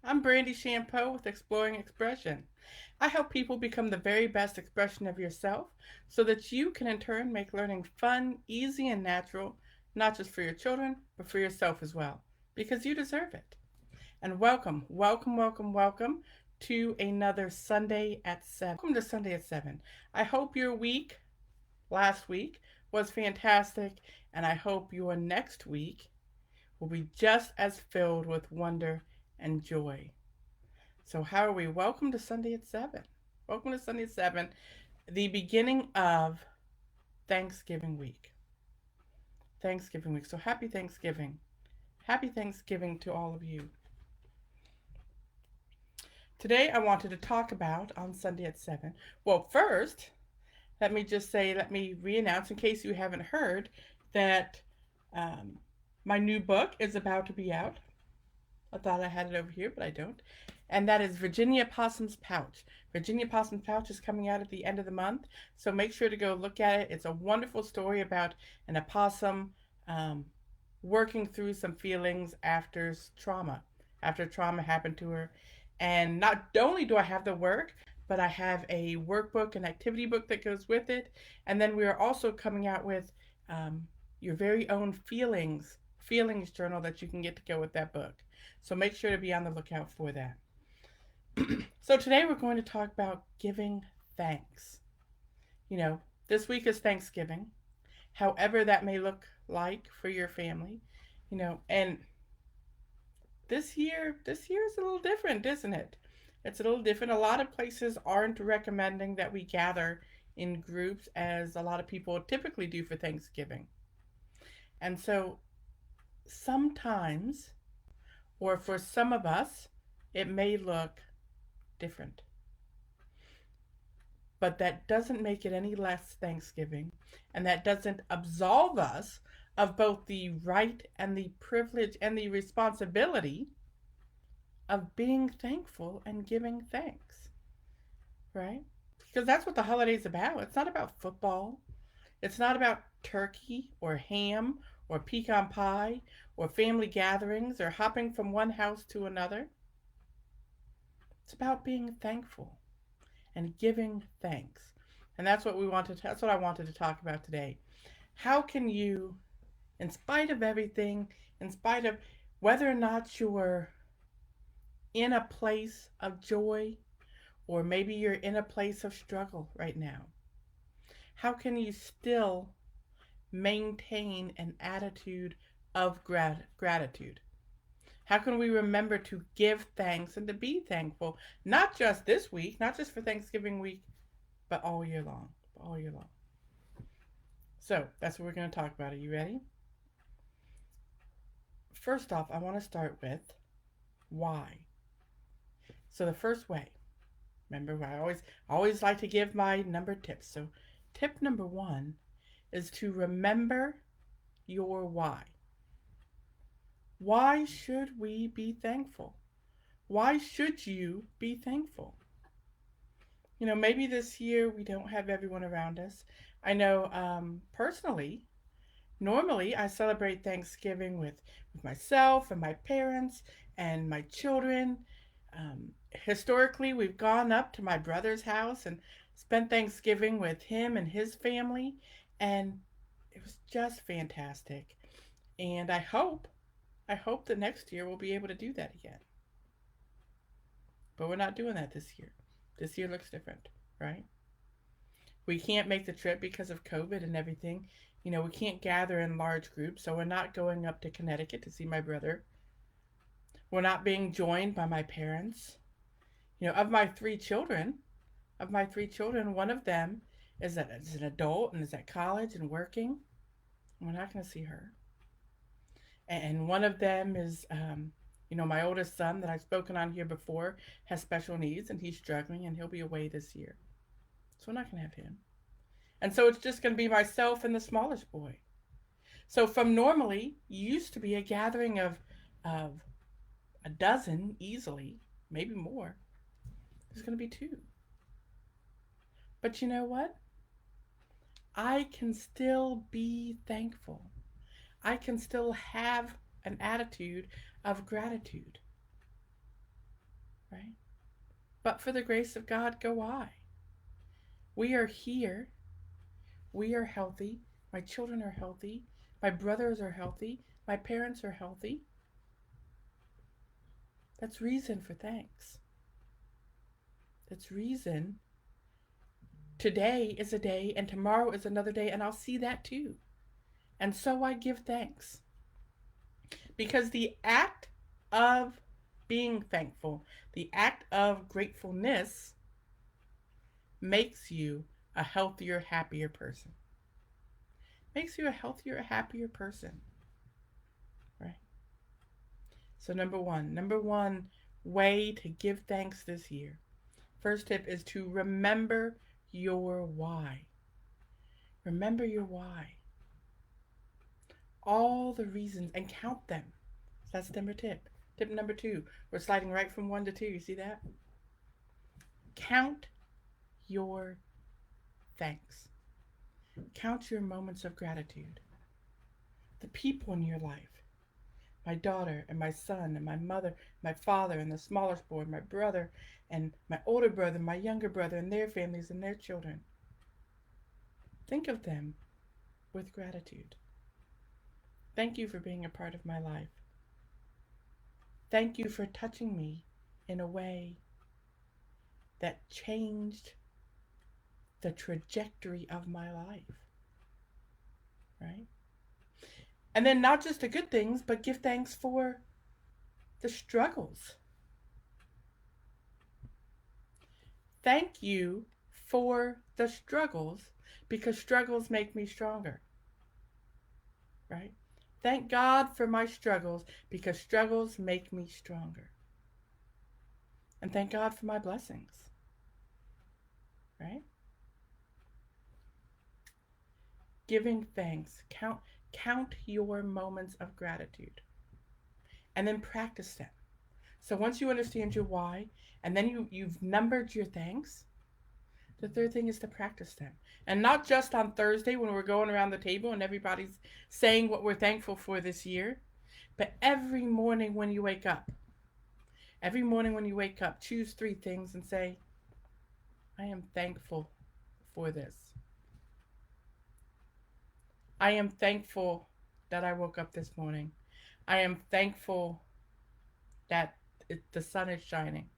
I'm Brandy Champeau with Exploring Expression. I help people become the very best expression of yourself so that you can in turn make learning fun, easy, and natural, not just for your children, but for yourself as well, because you deserve it. And welcome, welcome, welcome, welcome to another Sunday at 7. Welcome to Sunday at 7. I hope your week, last week, was fantastic, and I hope your next week will be just as filled with wonder and joy. So, how are we? Welcome to Sunday at 7. Welcome to Sunday at 7, the beginning of Thanksgiving week. Thanksgiving week. So, happy Thanksgiving. Happy Thanksgiving to all of you. Today, I wanted to talk about on Sunday at 7. Well, first, let me re announce in case you haven't heard that um, my new book is about to be out. I thought I had it over here, but I don't. And that is Virginia Possum's Pouch. Virginia Possum's Pouch is coming out at the end of the month, so make sure to go look at it. It's a wonderful story about an opossum um, working through some feelings after trauma happened to her. And not only do I have the work, but I have a workbook, an activity book that goes with it. And then we are also coming out with um, your very own feelings journal that you can get to go with that book. So make sure to be on the lookout for that. So today we're going to talk about giving thanks. You know, this week is Thanksgiving, however that may look like for your family. And this year is a little different, isn't it? It's a little different. A lot of places aren't recommending that we gather in groups as a lot of people typically do for Thanksgiving. And so sometimes, or for some of us, it may look different. But that doesn't make it any less Thanksgiving, and that doesn't absolve us of both the right and the privilege and the responsibility of being thankful and giving thanks, right? Because that's what the holiday's about. It's not about football. It's not about turkey or ham or pecan pie or family gatherings or hopping from one house to another. It's about being thankful and giving thanks. And that's what I wanted to talk about today. How can you, in spite of everything, in spite of whether or not you're in a place of joy or maybe you're in a place of struggle right now, how can you still maintain an attitude of gratitude? How can we remember to give thanks and to be thankful, not just this week, not just for Thanksgiving week, but all year long, all year long. So that's what we're going to talk about. Are you ready? First off, I want to start with why. So the first way, remember, I always like to give my number tips. So tip number 1 is to remember your why. Why should we be thankful? Why should you be thankful? Maybe this year we don't have everyone around us. I know personally, normally I celebrate Thanksgiving with myself and my parents and my children. Historically, we've gone up to my brother's house and spent Thanksgiving with him and his family, and it was just fantastic. And I hope that next year we'll be able to do that again. But we're not doing that this year. This year looks different, right? We can't make the trip because of COVID and everything. We can't gather in large groups, so we're not going up to Connecticut to see my brother. We're not being joined by my parents. Of my three children, one of them is an adult and is at college and working. We're not going to see her. And one of them is, my oldest son that I've spoken on here before has special needs and he's struggling and he'll be away this year. So we're not going to have him. And so it's just going to be myself and the smallest boy. So from normally used to be a gathering of a dozen easily, maybe more, there's going to be 2. But you know what? I can still be thankful. I can still have an attitude of gratitude. right? But for the grace of God, go I. We are here. We are healthy. My children are healthy. My brothers are healthy. My parents are healthy. That's reason for thanks. That's reason. Today is a day and tomorrow is another day, and I'll see that too. And so I give thanks. Because the act of being thankful, the act of gratefulness makes you a healthier, happier person. Makes you a healthier, happier person, right? So number one way to give thanks this year. First tip is to remember your why. Remember your why. All the reasons and count them. That's number tip. Tip number 2. We're sliding right from 1 to 2. You see that? Count your thanks. Count your moments of gratitude. The people in your life. My daughter and my son and my mother, my father and the smallest boy, my brother and my older brother, my younger brother and their families and their children. Think of them with gratitude. Thank you for being a part of my life. Thank you for touching me in a way that changed the trajectory of my life, right? And then not just the good things, but give thanks for the struggles. Thank you for the struggles, because struggles make me stronger, right? Thank God for my struggles, because struggles make me stronger. And thank God for my blessings, right? Giving thanks. Count your moments of gratitude. And then practice them. So once you understand your why, and then you've numbered your thanks, the third thing is to practice them. And not just on Thursday when we're going around the table and everybody's saying what we're thankful for this year, but every morning when you wake up. Every morning when you wake up, choose 3 things and say, I am thankful for this. I am thankful that I woke up this morning. I am thankful that the sun is shining,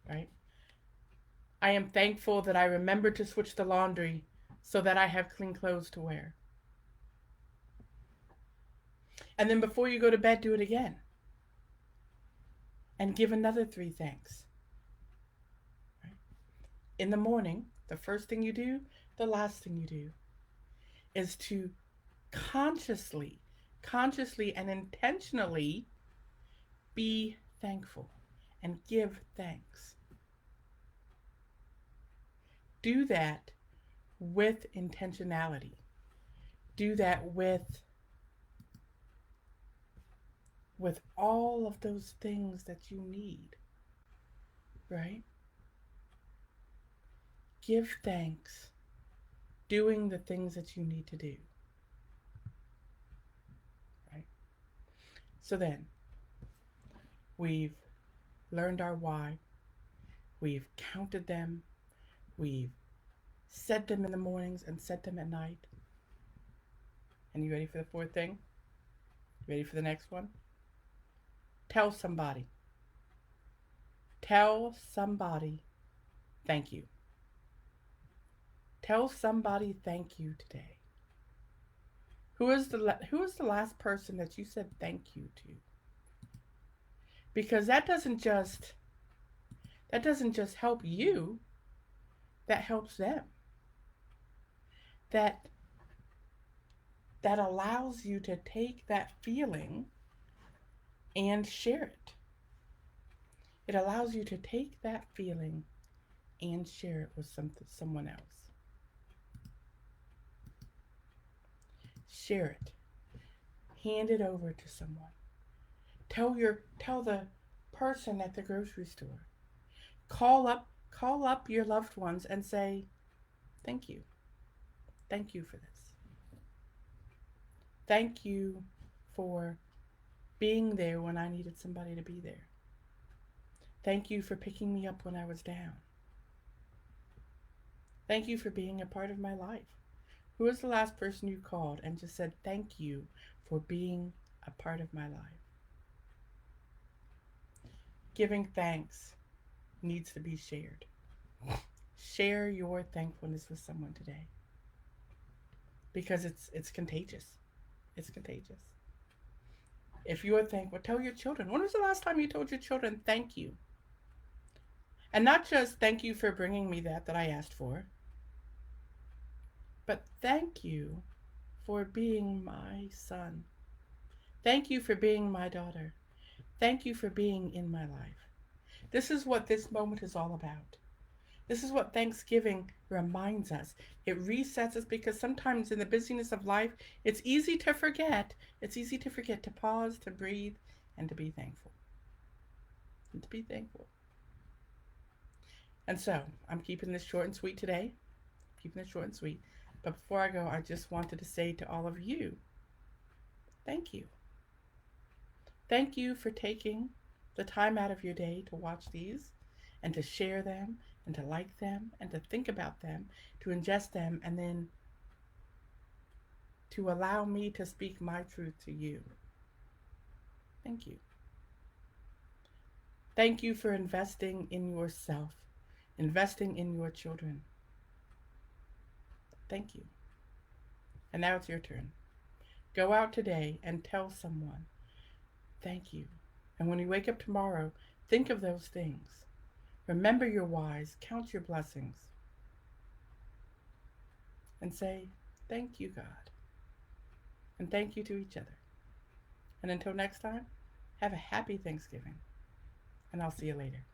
right? I am thankful that I remembered to switch the laundry so that I have clean clothes to wear. And then before you go to bed, do it again. And give another 3 thanks. Right? In the morning, the first thing you do, the last thing you do, is to consciously and intentionally be thankful and give thanks. Do that with intentionality. Do that with all of those things that you need, right? Give thanks, doing the things that you need to do, right? So then, we've learned our why, we've counted them, we've said them in the mornings and said them at night. And you ready for the 4th thing? Ready for the next one? Tell somebody. Tell somebody thank you. Tell somebody thank you today. Who is the last person that you said thank you to? Because that doesn't just help you, that helps them. That allows you to take that feeling and share it. It allows you to take that feeling and share it with someone else. Share it. Hand it over to someone. Tell the person at the grocery store. Call up your loved ones and say, thank you. Thank you for this. Thank you for being there when I needed somebody to be there. Thank you for picking me up when I was down. Thank you for being a part of my life. Who was the last person you called and just said thank you for being a part of my life? Giving thanks needs to be shared. Share your thankfulness with someone today because it's contagious. It's contagious. If you are thankful, tell your children. When was the last time you told your children thank you? And not just thank you for bringing me that I asked for, but thank you for being my son. Thank you for being my daughter. Thank you for being in my life. This is what this moment is all about. This is what Thanksgiving reminds us. It resets us because sometimes in the busyness of life, it's easy to forget. It's easy to forget to pause, to breathe, and to be thankful. And to be thankful. And so, I'm keeping this short and sweet today. Keeping it short and sweet. But before I go, I just wanted to say to all of you, thank you. Thank you for taking the time out of your day to watch these and to share them and to like them and to think about them, to ingest them, and then to allow me to speak my truth to you. Thank you. Thank you for investing in yourself, investing in your children. Thank you. And now it's your turn. Go out today and tell someone, thank you. And when you wake up tomorrow, think of those things. Remember your whys, count your blessings, and say, thank you, God. And thank you to each other. And until next time, have a happy Thanksgiving. And I'll see you later.